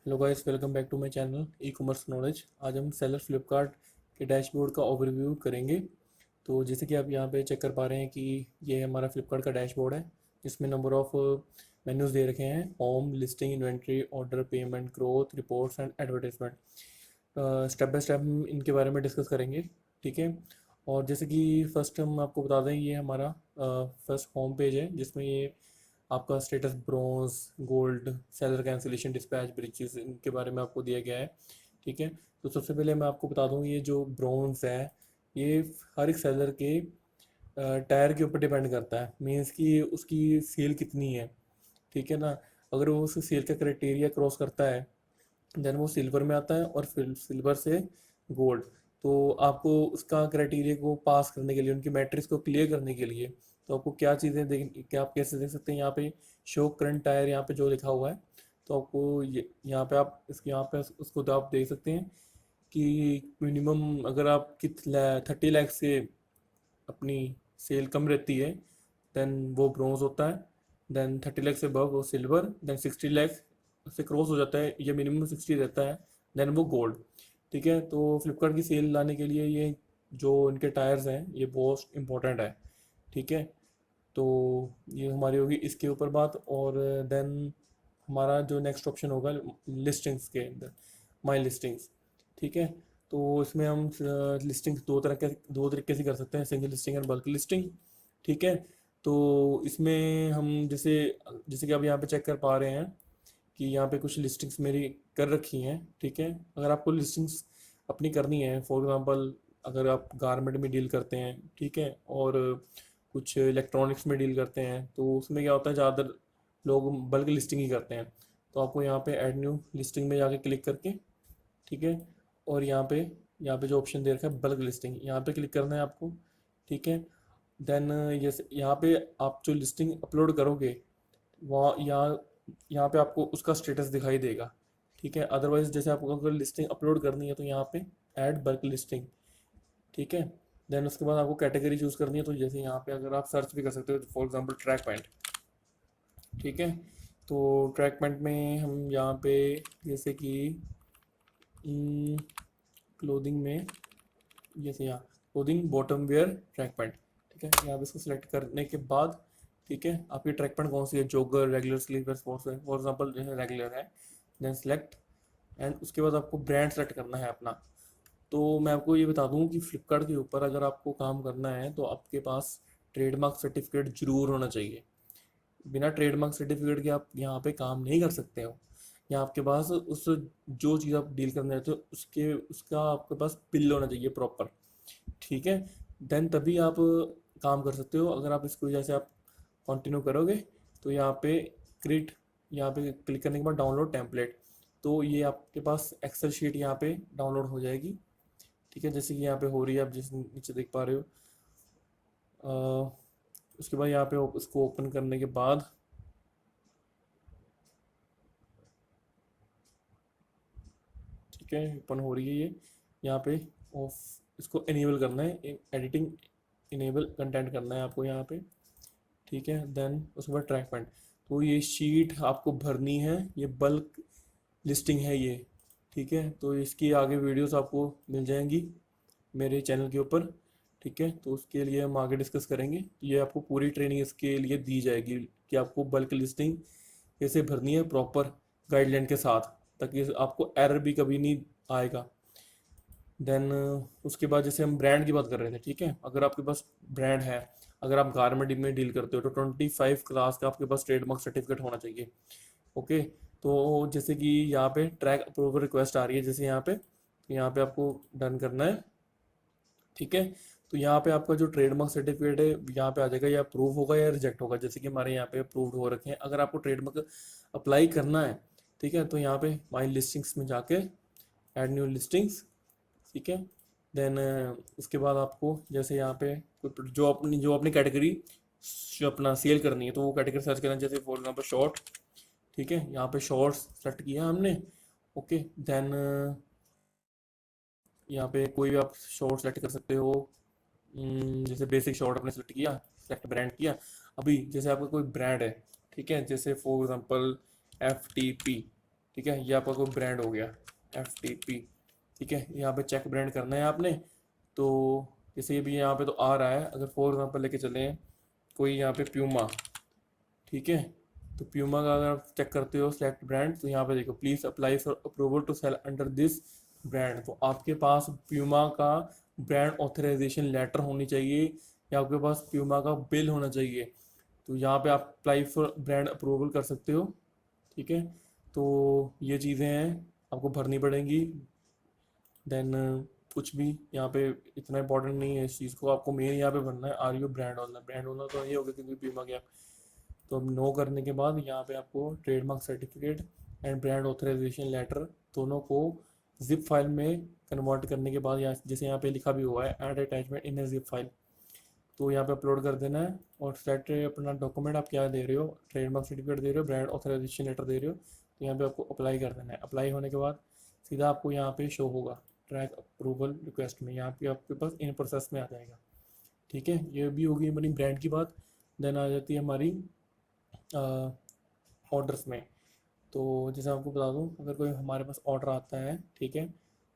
Hello guys, welcome back to my channel ecommerce knowledge. आज हम seller Flipkart के dashboard का ओवरव्यू करेंगे। तो जैसे कि आप यहाँ पे चेक कर पा रहे हैं कि ये हमारा फ्लिपकार्ट का डैशबोर्ड है, जिसमें नंबर ऑफ मेन्यूज़ दे रखे हैं: home, listing, inventory, order, payment, growth, reports and advertisement. Step by step हम इनके बारे में डिस्कस करेंगे। ठीक है। और जैसे कि फर्स्ट हम आपको बता दें, ये हमारा फर्स्ट होम पेज है, जिसमें ये आपका status, bronze, gold, seller cancellation, dispatch, breaches, इनके बारे में आपको दिया गया है। ठीक है। तो सबसे पहले मैं आपको बता दूं, ये जो ब्रॉन्ज है, ये हर एक सेलर के टायर के ऊपर डिपेंड करता है। मीन्स कि उसकी सेल कितनी है। ठीक है ना। अगर वो उस सेल का क्राइटेरिया क्रॉस करता है, देन वो सिल्वर में आता है, और फिर सिल्वर से गोल्ड। तो आपको उसका क्राइटेरिया को पास करने के लिए, उनकी मैट्रिक्स को क्लियर करने के लिए, तो आपको क्या चीज़ें देख, क्या आप कैसे देख सकते हैं, यहाँ पे शो करंट टायर यहाँ पे जो लिखा हुआ है। तो आपको ये यहाँ पे आप इसके यहाँ पे उसको तो आप देख सकते हैं कि मिनिमम अगर आप 30 लाख से अपनी सेल कम रहती है, देन वो ब्रॉन्ज होता है। देन 30 लाख से अबव वो सिल्वर। देन 60 लाख से क्रॉस हो जाता है, ये मिनिमम 60 रहता है, देन वो गोल्ड। ठीक है। तो फ्लिपकार्ट की सेल लाने के लिए ये जो इनके टायर्स हैं, ये बहुत इंपॉर्टेंट है। ठीक है। तो ये हमारी होगी इसके ऊपर बात। और देन हमारा जो नेक्स्ट ऑप्शन होगा लिस्टिंग्स के अंदर, माई लिस्टिंग्स। ठीक है। तो इसमें हम लिस्टिंग दो तरीके से कर सकते हैं: single listing and bulk listing. ठीक है। तो इसमें हम जैसे जैसे कि आप यहाँ पे चेक कर पा रहे हैं कि यहाँ पे कुछ लिस्टिंग्स मेरी कर रखी हैं। ठीक है। अगर आपको लिस्टिंग्स अपनी करनी है, फॉर एग्जांपल अगर आप गारमेंट में डील करते हैं, ठीक है, और कुछ इलेक्ट्रॉनिक्स में डील करते हैं, तो उसमें क्या होता है, ज़्यादातर लोग बल्क लिस्टिंग ही करते हैं। तो आपको यहाँ पे ऐड न्यू लिस्टिंग में जाके क्लिक करके, ठीक है, और यहाँ पे जो ऑप्शन दे रखा है बल्क लिस्टिंग, यहाँ पे क्लिक करना है आपको। ठीक है। देन ये यहाँ पे आप जो लिस्टिंग अपलोड करोगे, वहाँ यहाँ पे आपको उसका स्टेटस दिखाई देगा। ठीक है। अदरवाइज जैसे आपको अगर लिस्टिंग अपलोड करनी है, तो यहाँ पे ऐड बल्क लिस्टिंग। ठीक है। देन उसके बाद आपको कैटेगरी चूज़ करनी है। तो जैसे यहाँ पे अगर आप सर्च भी कर सकते हो, फॉर एग्जांपल ट्रैक पैंट। ठीक है। तो ट्रैक पैंट में हम यहाँ पे जैसे कि क्लोथिंग में, जैसे यहाँ clothing bottom wear track pant. ठीक है। यहाँ पे इसको सिलेक्ट करने के बाद, ठीक है, आपकी ट्रैक पैंट कौन सी है, जॉगर, रेगुलर, स्लीपर, स्पोर्ट्स है, फॉर एग्जांपल जैसे रेगुलर है। देन सिलेक्ट, एंड उसके बाद आपको ब्रांड सेलेक्ट करना है अपना। तो मैं आपको ये बता दूं कि फ्लिपकार्ट के ऊपर अगर आपको काम करना है, तो आपके पास ट्रेडमार्क सर्टिफिकेट जरूर होना चाहिए। बिना ट्रेडमार्क सर्टिफिकेट के आप यहाँ पे काम नहीं कर सकते हो। या आपके पास उस जो चीज़ आप डील करने रहते हो, उसके उसका आपके पास बिल होना चाहिए प्रॉपर। ठीक है। देन तभी आप काम कर सकते हो। अगर आप इसको जैसे आप कंटिन्यू करोगे, तो यहाँ पे क्रिएट, यहाँ पे क्लिक करने के बाद डाउनलोड टेम्पलेट, तो ये आपके पास एक्सेल शीट यहाँ पे डाउनलोड हो जाएगी। ठीक है। जैसे कि यहाँ पे हो रही है, आप जिस नीचे देख पा रहे हो। उसके बाद यहाँ पे इसको ओपन करने के बाद, ठीक है, ओपन हो रही है ये। यहाँ पे ऑफ, इसको इनेबल करना है, एडिटिंग इनेबल कंटेंट करना है आपको यहाँ पे। ठीक है। देन उसके बाद ट्रैक पॉइंट, तो ये शीट आपको भरनी है, ये बल्क लिस्टिंग है ये। ठीक है। तो इसकी आगे वीडियोस आपको मिल जाएंगी मेरे चैनल के ऊपर। ठीक है। तो उसके लिए हम आगे डिस्कस करेंगे। ये आपको पूरी ट्रेनिंग इसके लिए दी जाएगी कि आपको बल्क लिस्टिंग कैसे भरनी है प्रॉपर गाइडलाइन के साथ, ताकि आपको एरर भी कभी नहीं आएगा। देन उसके बाद जैसे हम ब्रांड की बात कर रहे थे, ठीक है, अगर आपके पास ब्रांड है, अगर आप गारमेंट में डील करते हो, तो 25 क्लास का आपके पास ट्रेडमार्क सर्टिफिकेट होना चाहिए। ओके। तो जैसे कि यहाँ पे ट्रैक अप्रूवल रिक्वेस्ट आ रही है, जैसे यहाँ पे आपको डन करना है। ठीक है। तो यहाँ पे आपका जो ट्रेडमार्क सर्टिफिकेट है, यहाँ पे आ जाएगा, या अप्रूव होगा या रिजेक्ट होगा। जैसे कि हमारे यहाँ पे अप्रूव्ड हो रखे हैं। अगर आपको ट्रेडमार्क अप्लाई करना है, ठीक है, तो यहाँ पे माई लिस्टिंग्स में जाके ऐड न्यू लिस्टिंग्स। ठीक है। देन उसके बाद आपको जैसे यहाँ पे जो अपनी कैटेगरी जो अपना सेल करनी है, तो वो कैटेगरी सर्च करना है। जैसे फॉर एग्जांपल शॉर्ट। ठीक है। यहाँ पे शॉर्ट्स सेलेक्ट किया हमने। ओके। देन यहाँ पे कोई भी आप शॉर्ट सेलेक्ट कर सकते हो। जैसे बेसिक शॉर्ट आपने सेलेक्ट किया, सेलेक्ट ब्रांड किया। अभी जैसे आपका कोई ब्रांड है, ठीक है, जैसे फॉर एग्जांपल FTP। ठीक है, ये आपका कोई ब्रांड हो गया FTP। ठीक है, यहाँ पे चेक ब्रांड करना है आपने। तो जैसे भी यहाँ पे तो आ रहा है, अगर फॉर एग्जाम्पल लेके चले कोई यहाँ पे प्यूमा, ठीक है, तो प्यूमा का अगर आप चेक करते हो सेलेक्ट ब्रांड, तो यहाँ पे देखो please apply for approval to sell under this brand. तो आपके पास प्यूमा का ब्रांड ऑथराइजेशन लेटर होनी चाहिए, या आपके पास प्यूमा का बिल होना चाहिए। तो यहाँ पे आप अप्लाई फॉर ब्रांड अप्रूवल कर सकते हो। ठीक है, तो ये चीज़ें हैं आपको भरनी पड़ेंगी। देन कुछ भी यहाँ पे इतना इंपॉर्टेंट नहीं है इस चीज़ को, आपको मेन यहाँ पे भरना है are you brand owner. Brand owner तो ये हो गया क्योंकि बीमा गया। तो अब नो करने के बाद यहाँ पे आपको trademark certificate and brand authorisation letter दोनों को जिप फाइल में कन्वर्ट करने के बाद, यहाँ जैसे यहाँ पे लिखा भी हुआ है ऐड अटैचमेंट इन ए जिप फाइल, तो यहाँ पे अपलोड कर देना है। और सेट अपना डॉक्यूमेंट आप क्या दे रहे हो, ट्रेडमार्क सर्टिफिकेट दे रहे हो, ब्रांड ऑथराइजेशन लेटर दे रहे हो, तो यहाँ पे आपको अप्लाई कर देना है। अप्लाई होने के बाद सीधा आपको यहाँ पे शो होगा ट्रैक अप्रूवल रिक्वेस्ट में, यहाँ पे आपके पास इन प्रोसेस में आ जाएगा। ठीक है, ये भी होगी हमारी ब्रांड की बात। देन आ जाती है हमारी ऑर्डर्स में। तो जैसे आपको बता दूं, अगर कोई हमारे पास ऑर्डर आता है, ठीक है,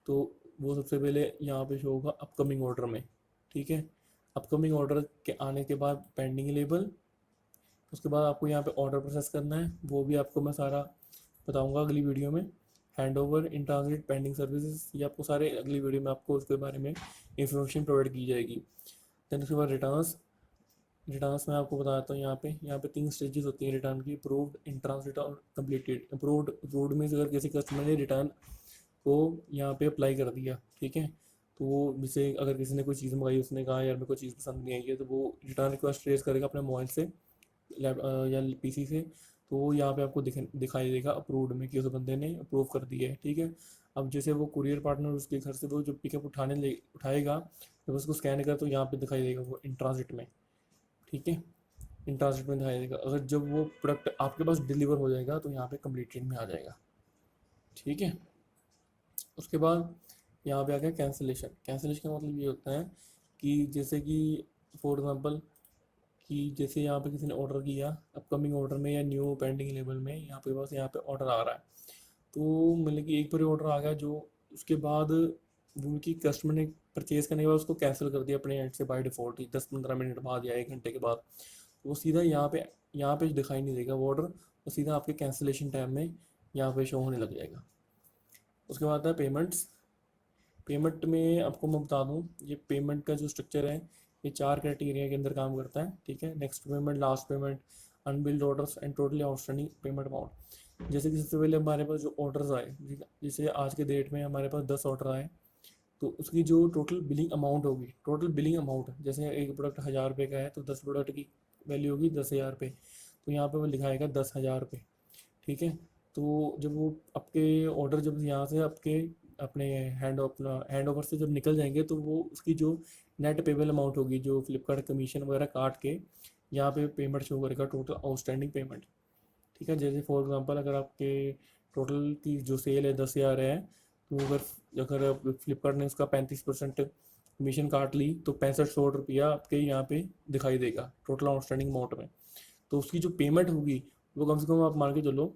तो वो सबसे पहले यहाँ पे शो होगा अपकमिंग ऑर्डर में। ठीक है, अपकमिंग ऑर्डर के आने के बाद पेंडिंग लेबल, उसके बाद आपको यहाँ पे ऑर्डर प्रोसेस करना है, वो भी आपको मैं सारा बताऊंगा अगली वीडियो में। Hand over in transit pending services, ये आपको सारे अगली वीडियो में आपको उसके बारे में इंफॉर्मेशन प्रोवाइड की जाएगी। देन उसके बाद रिटर्न्स। रिटर्न्स में आपको बताता हूँ, यहाँ पे 3 स्टेजेस होती हैं रिटर्न की: अप्रूव्ड, इन ट्रांसिट और कंप्लीटेड। अप्रूव्ड मीन्स अगर किसी कस्टमर ने रिटर्न को यहाँ पे अप्लाई कर दिया, ठीक है, तो वो जैसे अगर किसी ने कोई चीज़ मंगाई, उसने कहा यार मेरे को चीज़ पसंद नहीं आई है, तो वो रिटर्न रिक्वेस्ट रेज करेगा अपने मोबाइल से या पीसी से, तो वो यहाँ पे आपको दिखाई देगा अप्रूव्ड में कि उस बंदे ने अप्रूव कर दिया है। ठीक है, अब जैसे वो कुरियर पार्टनर उसके घर से वो जो पिकअप उठाएगा, जब उसको स्कैन कर तो यहाँ पे दिखाई देगा वो इन ट्रांसिट में। ठीक है, इन ट्रांसिट में दिखाई देगा। अगर जब वो प्रोडक्ट आपके पास डिलीवर हो जाएगा तो यहाँ पे कंप्लीटेड में आ जाएगा। ठीक है, उसके बाद यहाँ पे आ गया कैंसिलेशन। कैंसिलेशन का मतलब ये होता है कि जैसे कि फॉर एग्जांपल कि जैसे यहाँ पे किसी ने ऑर्डर किया अपकमिंग ऑर्डर में या न्यू पेंडिंग लेवल में, यहाँ पे ऑर्डर आ रहा है, तो मतलब कि एक बार ऑर्डर आ गया जो उसके बाद उनकी कस्टमर ने परचेज करने के बाद उसको कैंसिल कर दिया अपने एंड से बाय डिफ़ॉल्ट ही 10-15 मिनट बाद या 1 घंटे के बाद, तो वो सीधा यहाँ पे दिखाई नहीं देगा वो ऑर्डर, वो सीधा आपके कैंसिलेशन टाइम में यहाँ पे शो होने लग जाएगा। उसके बाद है पेमेंट्स। पेमेंट में आपको मैं बता दूं, ये पेमेंट का जो स्ट्रक्चर है ये 4 क्राइटेरिया के अंदर काम करता है। ठीक है, next payment, last payment, unbilled orders and totally outstanding payment amount. जैसे कि सबसे पहले हमारे पास जो ऑर्डर्स आए, जैसे आज के डेट में हमारे पास 10 ऑर्डर आए, तो उसकी जो टोटल बिलिंग अमाउंट होगी, टोटल बिलिंग अमाउंट, जैसे एक प्रोडक्ट 1000 रुपये का है तो 10 प्रोडक्ट की वैल्यू होगी 10,000 रुपये, तो यहाँ पे वो लिखाएगा 10,000 रुपये। ठीक है, तो जब वो आपके ऑर्डर जब यहाँ से आपके अपने हैंड ओवर से जब निकल जाएंगे, तो वो उसकी जो नेट पेबल अमाउंट होगी, जो फ्लिपकार्ट कमीशन वगैरह काट के यहाँ पे पेमेंट शो करेगा टोटल आउटस्टैंडिंग पेमेंट। ठीक है, जैसे फॉर एग्जांपल अगर आपके टोटल की जो सेल है 10,000 है, तो अगर अगर फ्लिपकार्ट ने उसका 35% कमीशन काट ली, तो 6500 रुपया आपके यहाँ पे दिखाई देगा टोटल आउटस्टैंडिंग अमाउंट में। तो उसकी जो पेमेंट होगी वो कम से कम आप मान के चलो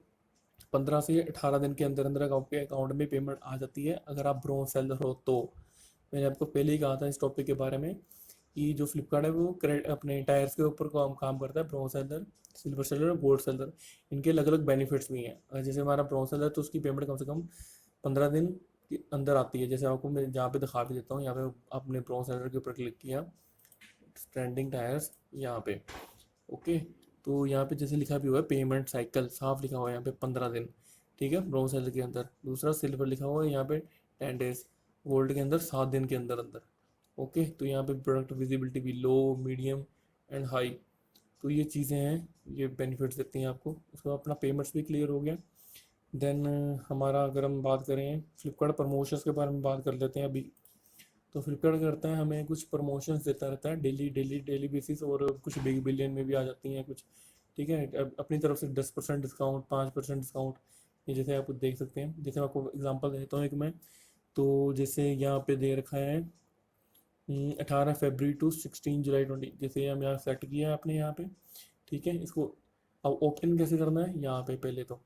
15 से 18 दिन के अंदर अंदर आपके अकाउंट में पेमेंट आ जाती है, अगर आप ब्रोंज सेलर हो तो। मैंने आपको पहले ही कहा था इस टॉपिक के बारे में कि जो फ्लिपकार्ट है वो अपने टायर्स के ऊपर काम करता है, ब्रोंज सेलर, सिल्वर सेलर और गोल्ड सेलर, इनके अलग अलग बेनिफिट्स भी हैं। अगर जैसे हमारा ब्रोंज सेलर तो उसकी पेमेंट कम से कम 15 दिन के अंदर आती है। जैसे आपको मैं यहाँ पे दिखा भी देता हूँ, यहाँ पे आपने ब्रोंज सेलर के ऊपर क्लिक किया, ट्रेंडिंग टायर्स यहाँ पे, ओके, तो यहाँ पे जैसे लिखा भी हुआ है पेमेंट साइकिल, साफ लिखा हुआ है यहाँ पे 15 दिन। ठीक है, ब्राउन सेलर के अंदर। दूसरा सिल्वर लिखा हुआ है यहाँ पे 10 डेज, गोल्ड के अंदर 7 दिन के अंदर अंदर। ओके, तो यहाँ पे प्रोडक्ट विजिबिलिटी भी लो, मीडियम एंड हाई, तो ये चीज़ें हैं, ये बेनिफिट्स देती हैं आपको। उसके बाद अपना पेमेंट्स भी क्लियर हो गया। देन हमारा अगर हम बात करें फ्लिपकार्ट प्रमोशंस के बारे में बात कर लेते हैं अभी। तो फ्लिपकार्ट करता है हमें कुछ प्रमोशंस देता रहता है डेली डेली डेली बेसिस, और कुछ बिग बिलियन में भी आ जाती हैं कुछ। ठीक है, अपनी तरफ से 10% डिस्काउंट, 5% डिस्काउंट, ये जैसे आप देख सकते हैं। जैसे मैं आपको एग्जांपल देता हूँ एक मैं, तो जैसे यहाँ पे दे रखा है 18 फरवरी टू 16 जुलाई 20, जैसे हम यहाँ सेट किया है अपने यहाँ पे। ठीक है, इसको अब ओपन कैसे करना है, यहाँ पे पहले तो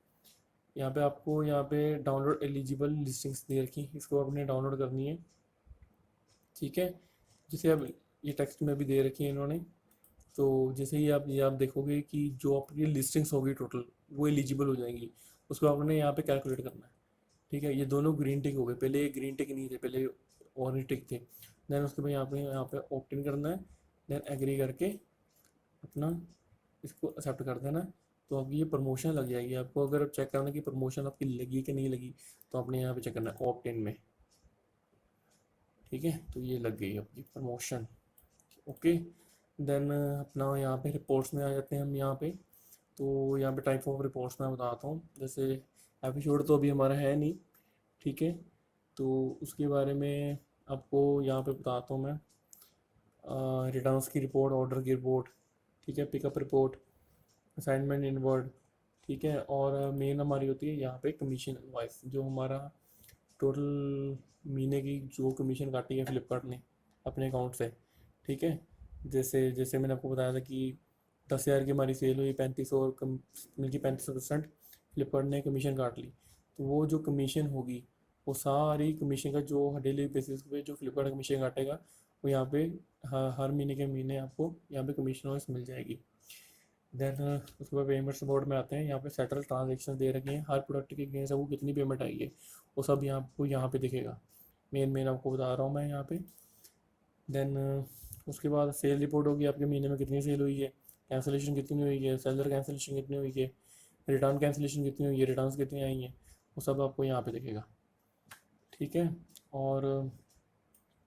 यहाँ पे आपको यहाँ पे डाउनलोड एलिजिबल लिस्टिंग्स दे रखी, इसको आपने डाउनलोड करनी है। ठीक है, जैसे अब ये टेक्स्ट में भी दे रखी है इन्होंने। तो जैसे ही आप ये आप देखोगे कि जो आपकी लिस्टिंग्स होगी टोटल वो एलिजिबल हो जाएंगी, उसको आपने यहाँ पे कैलकुलेट करना है। ठीक है, ये दोनों ग्रीन टिक हो गए, पहले ये ग्रीन टिक नहीं थे, पहले ऑरेंज टिक थे। देन उसके बाद यहाँ पे ऑप्ट इन करना है। देन एग्री करके अपना इसको एक्सेप्ट कर देना। तो अब ये प्रमोशन लग जाएगी आपको। अगर आप चेक करना कि प्रमोशन आपकी लगी कि नहीं लगी, तो आपने यहाँ पे चेक करना है ऑप्ट इन में। ठीक है, तो ये लग गई आपकी प्रमोशन। ओके, देन अपना यहाँ पे रिपोर्ट्स में आ जाते हैं हम यहाँ पे। तो यहाँ पे टाइप ऑफ रिपोर्ट्स मैं बताता हूँ। जैसे एपिसोड तो अभी हमारा है नहीं, ठीक है, तो उसके बारे में आपको यहाँ पे बताता हूँ मैं। रिटर्न्स की रिपोर्ट, ऑर्डर की रिपोर्ट, ठीक है, पिकअप रिपोर्ट, असाइनमेंट इनवर्ड, ठीक है, और मेन हमारी होती है यहाँ पे कमीशन वाइज, जो हमारा टोटल महीने की जो कमीशन काटी है फ्लिपकार्ट ने अपने अकाउंट से। ठीक है, जैसे जैसे मैंने आपको बताया था कि 10,000 की हमारी सेल हुई, 3500 और कम मिल 35% फ्लिपकार्ट ने कमीशन काट ली। तो वो जो कमीशन होगी, वो सारी कमीशन का जो डेली बेसिस पे जो फ्लिपकार्ट कमीशन काटेगा, वो यहाँ पे हर महीने के महीने आपको यहाँ पे कमीशन वाइज मिल जाएगी। देन उसके बाद पेमेंट्स बोर्ड में आते हैं। यहाँ पे सेटल ट्रांजेक्शन दे रखे हैं, हर प्रोडक्ट के अगेंस्ट आपको कितनी पेमेंट आई है वो सब यहाँ आपको यहाँ पे दिखेगा। मेन मेन आपको बता रहा हूँ मैं यहाँ पे। देन उसके बाद सेल रिपोर्ट होगी, आपके महीने में कितनी सेल हुई है, कैंसिलेशन कितनी हुई है, सेलर कैंसिलेशन कितनी हुई है, रिटर्न कैंसिलेशन कितनी हुई है, रिटर्न्स कितनी आई हैं, वो सब आपको यहाँ पे दिखेगा। ठीक है, और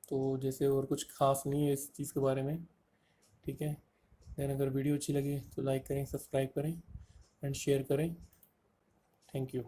तो जैसे और कुछ खास नहीं है इस चीज़ के बारे में। ठीक है, देन अगर वीडियो अच्छी लगी तो लाइक करें, सब्सक्राइब करें एंड शेयर करें। Thank you.